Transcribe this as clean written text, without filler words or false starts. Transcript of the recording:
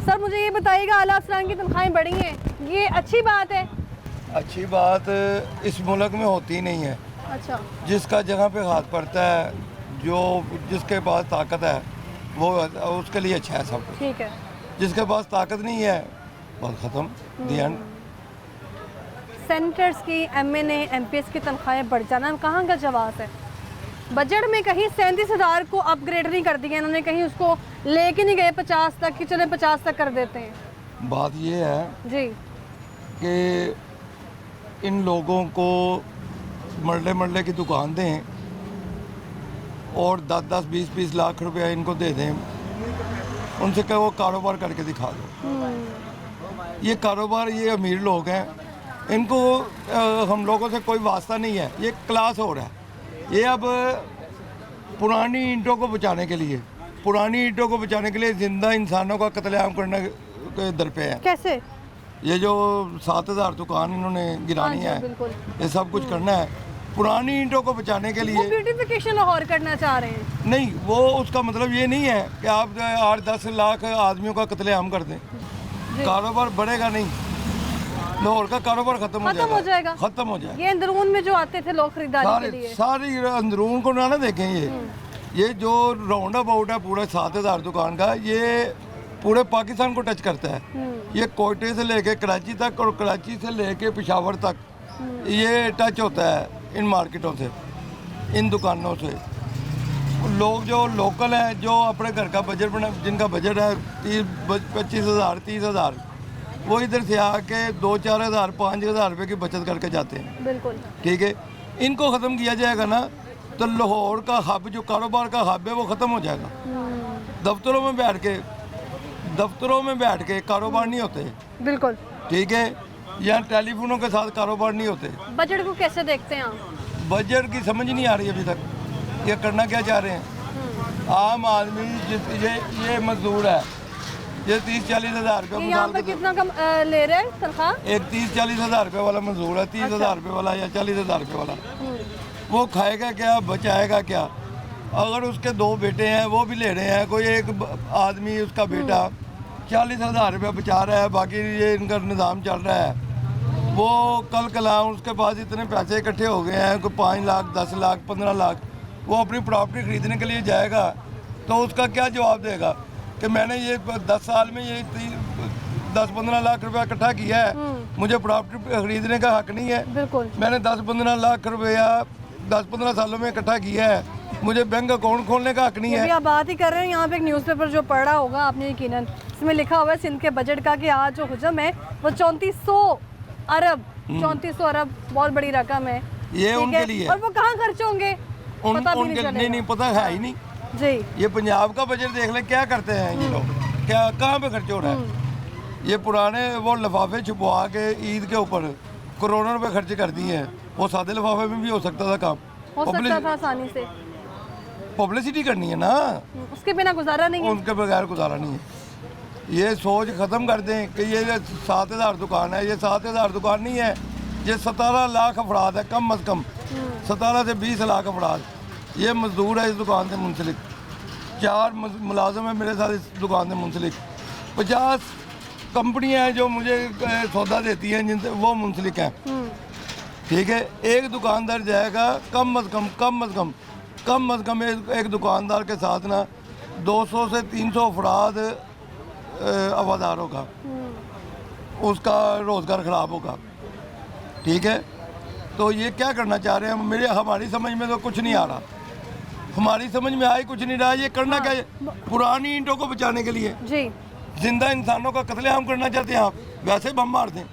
Sir मुझे ये बताइएगा, आला अफसरान की तनख्वाहें बढ़ी हैं, ये अच्छी बात है? अच्छी बात इस मुल्क में होती नहीं है। अच्छा, जिसका जगह पे हाथ पड़ता है, जो जिसके पास ताकत है वो उसके लिए अच्छा है सब कुछ। ठीक है। जिसके पास ताकत नहीं है बस ख़त्म, दी एंड। सेनेटर्स की, MNA MPs की तनख्वाहें बढ़ जाना कहाँ का जवाब है? बजट में कहीं 37,000 को अपग्रेड नहीं कर दिया इन्होंने, कहीं उसको लेके नहीं गए 50 तक कि चले 50 तक कर देते हैं। बात ये है जी, कि इन लोगों को मरले की दुकान दें और 10-10, 20-20 लाख रुपया इनको दे दें, उनसे कहो वो कारोबार करके दिखा दो। ये कारोबार, ये अमीर लोग हैं, इनको हम लोगों से कोई वास्ता नहीं है। ये क्लास हो रहा है। ये अब पुरानी ईंटों को बचाने के लिए, जिंदा इंसानों का कत्लेआम करने के दर पे है। कैसे? ये जो 7,000 दुकान इन्होंने गिरानी हाँ है, जी, बिल्कुल। ये सब कुछ करना है पुरानी ईंटों को बचाने के वो लिए। ब्यूटिफिकेशन और करना चाह रहे हैं। नहीं, वो उसका मतलब ये नहीं है कि आप 8-10 लाख आदमियों का कत्लेआम कर दें, कारोबार बढ़ेगा नहीं। लाहौर का कारोबार खत्म हो जाएगा। ये अंदरून में जो आते थे लोग खरीदारी के लिए, सारी अंदरून को ना देखें। ये जो राउंड अबाउट है पूरा 7,000 दुकान का, ये पूरे पाकिस्तान को टच करता है। ये कोयटे से लेके कराची तक और कराची से लेके पेशावर तक ये टच होता है इन मार्केटों से, इन दुकानों से। लोग जो लोकल हैं, जो अपने घर का बजट बना, जिनका बजट है 25,000 30,000, वो इधर से आके 2-4 हज़ार 5 हज़ार रुपये की बचत करके जाते हैं। बिल्कुल ठीक है, इनको ख़त्म किया जाएगा ना तो लाहौर का हब, जो कारोबार का हब है, वो ख़त्म हो जाएगा। दफ्तरों में बैठ के कारोबार नहीं होते। बिल्कुल। ठीक है, यहाँ टेलीफोनों के साथ कारोबार नहीं होते। बजट को कैसे देखते हैं आप? बजट की समझ नहीं आ रही अभी तक, ये करना क्या चाह रहे हैं। आम आदमी ये मजदूर है, ये 30-40 हज़ार रुपये यहाँ पर कितना कम ले रहे हैं तनख्वाह? एक 30-40 हज़ार रुपये वाला मजदूर है, 30,000 रुपये वाला या 40,000 रुपये वाला, वो खाएगा क्या, बचाएगा क्या? अगर उसके 2 बेटे हैं, वो भी ले रहे हैं, कोई एक आदमी उसका बेटा 40,000 रुपये बचा रहा है, बाकी ये इनका निज़ाम चल रहा है। वो कल कला उसके पास इतने पैसे इकट्ठे हो गए हैं, कोई 5 लाख 10 लाख 15 लाख, वो अपनी प्रॉपर्टी ख़रीदने के लिए जाएगा तो उसका क्या जवाब देगा कि मैंने ये 10 साल में ये 10-15 लाख रुपया इकट्ठा किया है, मुझे प्रॉपर्टी खरीदने का हक नहीं है। बिल्कुल। मैंने 10-15 लाख रुपया 10-15 सालों में इकट्ठा किया है, मुझे बैंक अकाउंट खोलने का हक नहीं है। आप बात ही कर रहे हैं, यहाँ पे एक न्यूज़पेपर जो पढ़ा होगा आपने यकीनन, इसमें लिखा हुआ है सिंध के बजट का कि आज जो हुजम है वो 3400 अरब, 3400 अरब बहुत बड़ी रकम है। ये उनके लिए, और वो कहाँ खर्च होंगे पता भी नहीं पता है ही नहीं जी। ये पंजाब का बजट देख ले, क्या करते हैं ये लोग, क्या कहाँ पे खर्च हो रहा है। ये पुराने वो लिफाफे छुपवा के ईद के ऊपर करोड़ों रुपए खर्च कर दिए हैं। वो सादे लिफाफे में भी हो सकता था काम, हो सकता था आसानी से। पब्लिसिटी करनी है ना, उसके बिना गुजारा नहीं है, उनके बगैर गुजारा नहीं है। ये सोच ख़त्म कर दें कि ये 7,000 दुकान है, ये 7,000 दुकान नहीं है, ये 17 लाख अफराद है कम अज़ कम, 17 से 20 लाख अफराद ये मजदूर है इस दुकान से मुंसलिक। 4 मुलाजिम है मेरे साथ इस दुकान से मुंसलिक। 50 कंपनियां हैं जो मुझे सौदा देती हैं, जिनसे वो मुंसलिक हैं। ठीक है, एक दुकानदार जाएगा कम अज़ कम एक दुकानदार के साथ ना 200 से 300 अफराद आवादार होगा, उसका रोज़गार ख़राब होगा। ठीक है, तो ये क्या करना चाह रहे हैं, हमारी समझ में तो कुछ नहीं आ रहा, हमारी समझ में आई कुछ नहीं रहा। ये करना क्या है, पुरानी ईंटों को बचाने के लिए जी, जिंदा इंसानों का कत्लेआम करना चाहते हैं आप, वैसे बम मार दें।